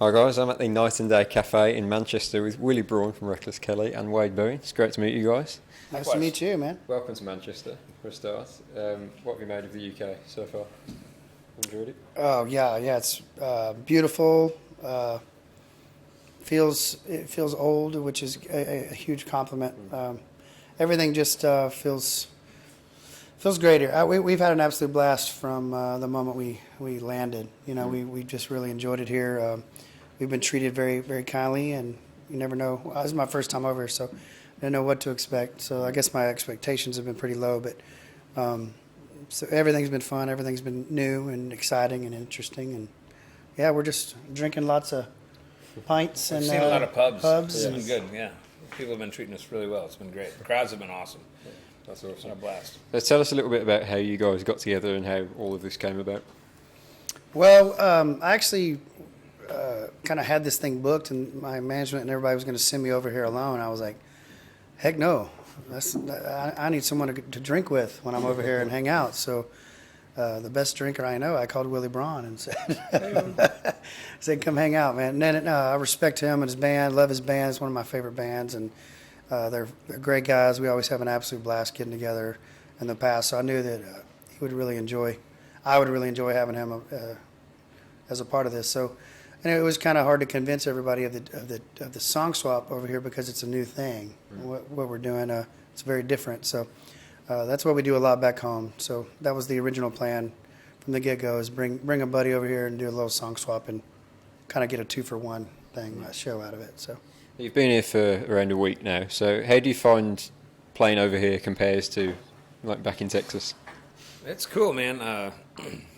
Hi guys, I'm at the Night and Day Cafe in Manchester with Willy Braun from Reckless Kelly and Wade Bowen. It's great to meet you guys. Nice to meet you, man. Welcome to Manchester for a start. What have you made of the UK so far? Enjoyed it? Oh yeah, it's beautiful. It feels old, which is a huge compliment. Everything just feels great here. We've had an absolute blast from the moment we landed. You know, we just really enjoyed it here. We've been treated very very kindly, and you never know. This is my first time over, so I didn't know what to expect. So I guess my expectations have been pretty low, but. So everything's been fun. Everything's been new and exciting and interesting, and yeah, we're just drinking lots of pints and We've seen a lot of pubs. Pubs, It's and been good. Yeah, people have been treating us really well. It's been great. The crowds have been awesome. That's It's awesome. been a blast. Let's tell us a little bit about how you guys got together and how all of this came about. well, I actually kind of had this thing booked, and my management and everybody was going to send me over here alone. I was like, heck no. I need someone to drink with when I'm over here and hang out. So the best drinker I know, I called Willy Braun and said, come hang out, man. And then I respect him and his band, love his band. It's one of my favorite bands, and they're great guys. We always have an absolute blast getting together in the past. So I knew that I would really enjoy having him as a part of this. So, and it was kind of hard to convince everybody of the song swap over here because it's a new thing. What we're doing, it's very different. So that's what we do a lot back home. So that was the original plan from the get-go: is bring a buddy over here and do a little song swap and kind of get a 2-for-1 thing, a show out of it. So You've been here for around a week now, so how do you find playing over here compares to like back in Texas? It's cool, man.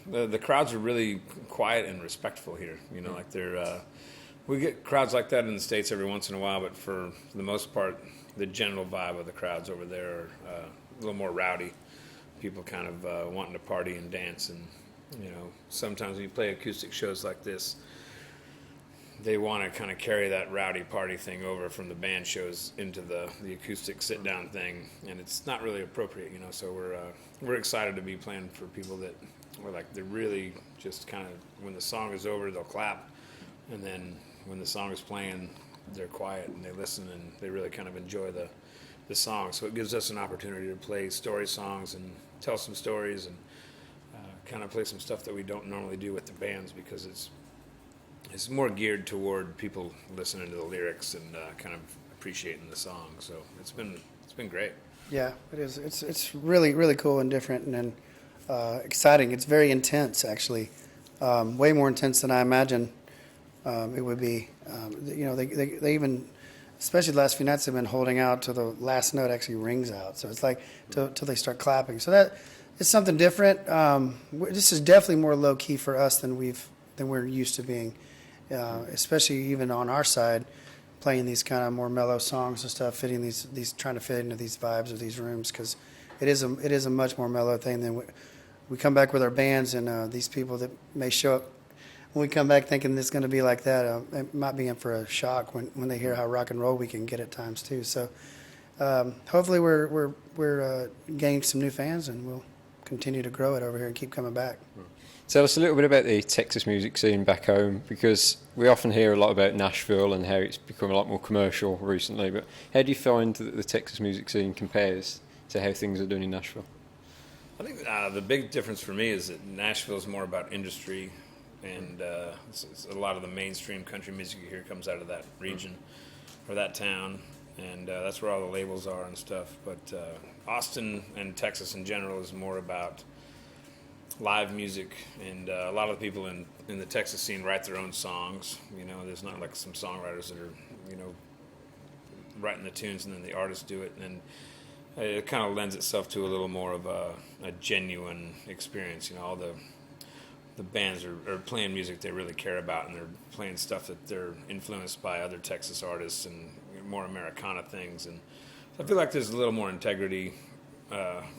The crowds are really quiet and respectful here. You know, like they're. We get crowds like that in the States every once in a while, but for the most part, the general vibe of the crowds over there are a little more rowdy. People kind of wanting to party and dance, and you know, sometimes when you play acoustic shows like this, they want to kind of carry that rowdy party thing over from the band shows into the acoustic sit down thing, and it's not really appropriate, you know. So we're excited to be playing for people that are like, they're really just kind of, when the song is over, they'll clap, and then when the song is playing, they're quiet and they listen and they really kind of enjoy the song. So it gives us an opportunity to play story songs and tell some stories and kind of play some stuff that we don't normally do with the bands, because it's more geared toward people listening to the lyrics and kind of appreciating the song. So it's been great. yeah, it is. It's really really cool and different and exciting. It's very intense, actually, way more intense than I imagined it would be. You know, they even, especially the last few nights, they've been holding out till the last note actually rings out. So it's like till they start clapping. So that it's something different. This is definitely more low key for us than we're used to being, especially even on our side, playing these kind of more mellow songs and stuff, fitting these trying to fit into these vibes of these rooms, because it is a much more mellow thing than we come back with our bands, and these people that may show up when we come back thinking it's going to be like that, it might be in for a shock when they hear how rock and roll we can get at times too. So hopefully we're gaining some new fans, and we'll continue to grow it over here and keep coming back. Tell us a little bit about the Texas music scene back home, because we often hear a lot about Nashville and how it's become a lot more commercial recently, but how do you find that the Texas music scene compares to how things are done in Nashville? I think the big difference for me is that Nashville is more about industry, and it's a lot of the mainstream country music you hear comes out of that region or that town, and that's where all the labels are and stuff. But Austin and Texas in general is more about live music, and a lot of the people in the Texas scene write their own songs. You know, there's not like some songwriters that are, you know, writing the tunes and then the artists do it, and it kind of lends itself to a little more of a genuine experience. You know, all the bands are playing music they really care about, and they're playing stuff that they're influenced by other Texas artists and more Americana things. And I feel like there's a little more integrity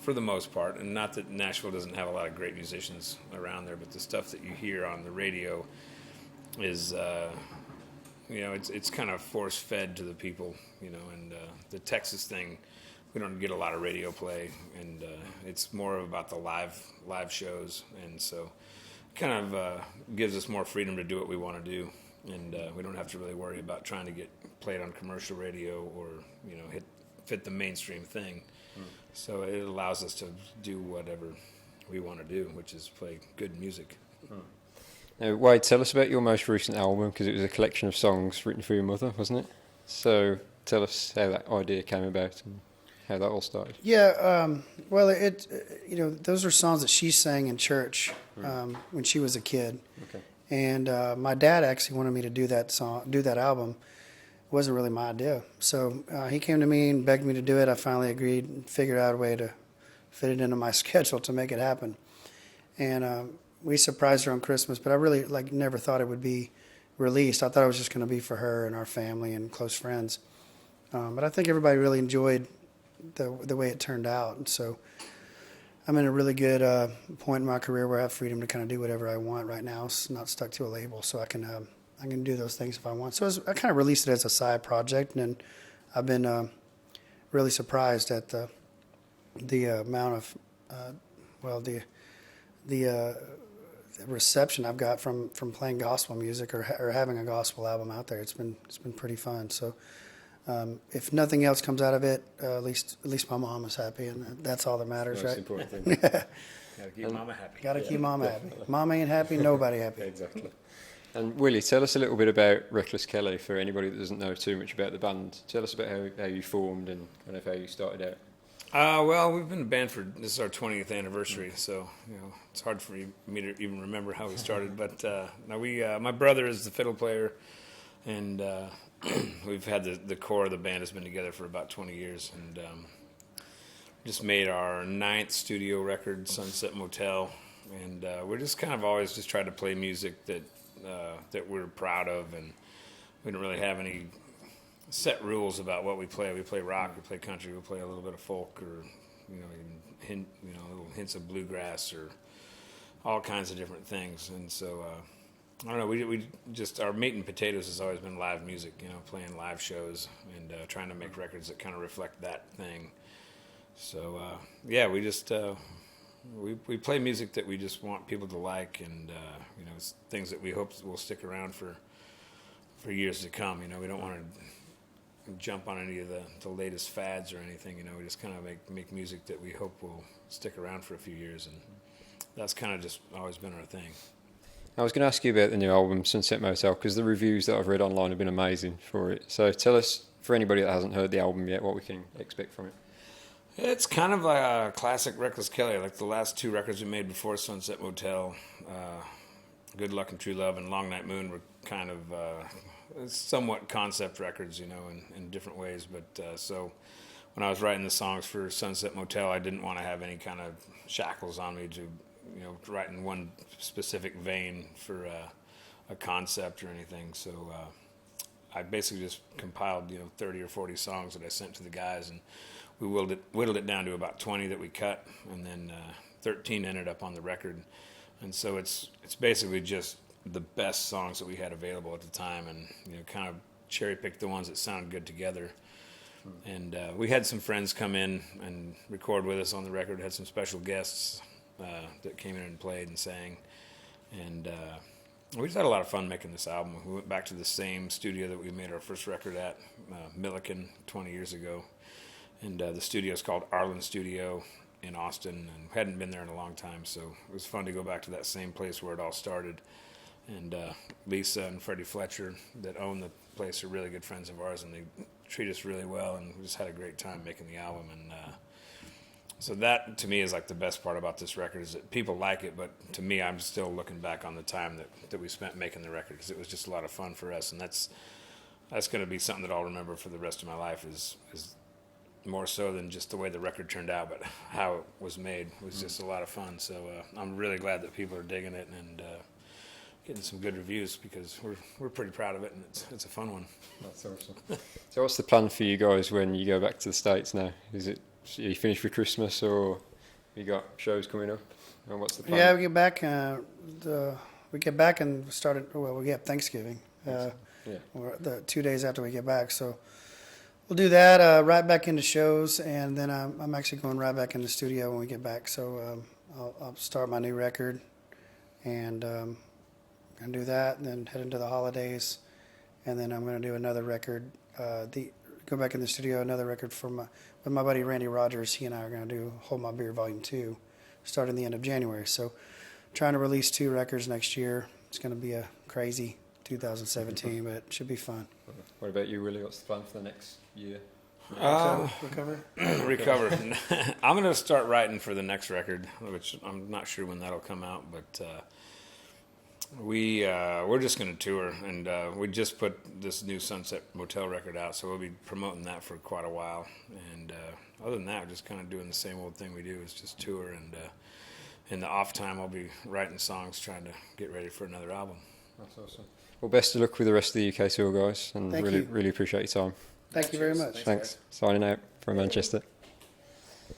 for the most part, and not that Nashville doesn't have a lot of great musicians around there, but the stuff that you hear on the radio is, you know, it's kind of force-fed to the people, you know, and the Texas thing, we don't get a lot of radio play, and it's more about the live shows, and so kind of gives us more freedom to do what we want to do, and we don't have to really worry about trying to get played on commercial radio or fit the mainstream thing. So it allows us to do whatever we want to do, which is play good music. Now, Wade, tell us about your most recent album, because it was a collection of songs written for your mother, wasn't it? So tell us how that idea came about and how that all started. Yeah, well, those are songs that she sang in church when she was a kid. Okay. And my dad actually wanted me to do that album. It wasn't really my idea. So he came to me and begged me to do it. I finally agreed and figured out a way to fit it into my schedule to make it happen. And we surprised her on Christmas, but I really never thought it would be released. I thought it was just going to be for her and our family and close friends. But I think everybody really enjoyed the way it turned out. And so I'm in a really good point in my career where I have freedom to kind of do whatever I want right now. It's not stuck to a label, so I can do those things if I want. So I kind of released it as a side project, and then I've been really surprised at the amount of the reception I've got from playing gospel music or having a gospel album out there. It's been pretty fun. So if nothing else comes out of it, at least my mom is happy, and that's all that matters, Most right? important thing. Gotta keep Mama happy. Got to keep mama happy. Mama ain't happy, nobody happy. Exactly. And Willie, tell us a little bit about Reckless Kelly for anybody that doesn't know too much about the band. Tell us about how you formed and kind of how you started out. Well, we've been a band this is our 20th anniversary, so it's hard for me to even remember how we started. But my brother is the fiddle player, and we've had the core of the band has been together for about 20 years, and just made our 9th studio record, Sunset Motel, and we're just kind of always just tried to play music that we're proud of, and we don't really have any set rules about what we play. We play rock, we play country, we play a little bit of folk, or even little hints of bluegrass, or all kinds of different things. And so I don't know. We just our meat and potatoes has always been live music. Playing live shows and trying to make records that kind of reflect that thing. So we just we play music that we just want people to like, and it's things that we hope will stick around for years to come. We don't want to jump on any of the latest fads or anything. We just kind of make music that we hope will stick around for a few years, and that's kind of just always been our thing. I was going to ask you about the new album, Sunset Motel, because the reviews that I've read online have been amazing for it. So tell us, for anybody that hasn't heard the album yet, what we can expect from it. It's kind of a classic Reckless Kelly, like the last 2 records we made before Sunset Motel, Good Luck and True Love and Long Night Moon were kind of somewhat concept records, in different ways. But so when I was writing the songs for Sunset Motel, I didn't want to have any kind of shackles on me to, write in one specific vein for a concept or anything. So I basically just compiled, 30 or 40 songs that I sent to the guys, and we whittled it down to about 20 that we cut, and then 13 ended up on the record. And so it's basically just the best songs that we had available at the time, and kind of cherry picked the ones that sounded good together. And we had some friends come in and record with us on the record. Had some special guests that came in and played and sang, and we just had a lot of fun making this album. We went back to the same studio that we made our first record at, Milliken, 20 years ago, and the studio is called Arlen Studio in Austin, and hadn't been there in a long time, so it was fun to go back to that same place where it all started. And Lisa and Freddie Fletcher that own the place are really good friends of ours, and they treat us really well, and we just had a great time making the album. And so that, to me, is like the best part about this record, is that people like it, but to me, I'm still looking back on the time that we spent making the record, because it was just a lot of fun for us, and that's going to be something that I'll remember for the rest of my life, is more so than just the way the record turned out, but how it was made was just a lot of fun. So I'm really glad that people are digging it and getting some good reviews, because we're pretty proud of it, and it's a fun one. That's awesome. So what's the plan for you guys when you go back to the States now? Is it you finished for Christmas, or you got shows coming up? And what's the plan? Yeah, we get back. We get back and started. Well, we get Thanksgiving. The 2 days after we get back, so we'll do that. Right back into shows, and then I'm actually going right back in the studio when we get back. So I'll start my new record, and Gonna do that, and then head into the holidays, and then I'm gonna do another record. Go back in the studio, another record with my buddy Randy Rogers. He and I are gonna do Hold My Beer Volume 2, starting the end of January. So, trying to release 2 records next year. It's gonna be a crazy 2017, but it should be fun. What about you, Willie? What's the plan for the next year? Recover. Recover. I'm going to start writing for the next record, which I'm not sure when that'll come out, but we're just going to tour, and we just put this new Sunset Motel record out, so we'll be promoting that for quite a while. And other than that, we're just kind of doing the same old thing we do, is just tour, and in the off time, I'll be writing songs, trying to get ready for another album. That's awesome. Well, best of luck with the rest of the UK tour, guys, and Thank really, you. really appreciate your time. Thank you very much. Thanks. Signing out from Manchester.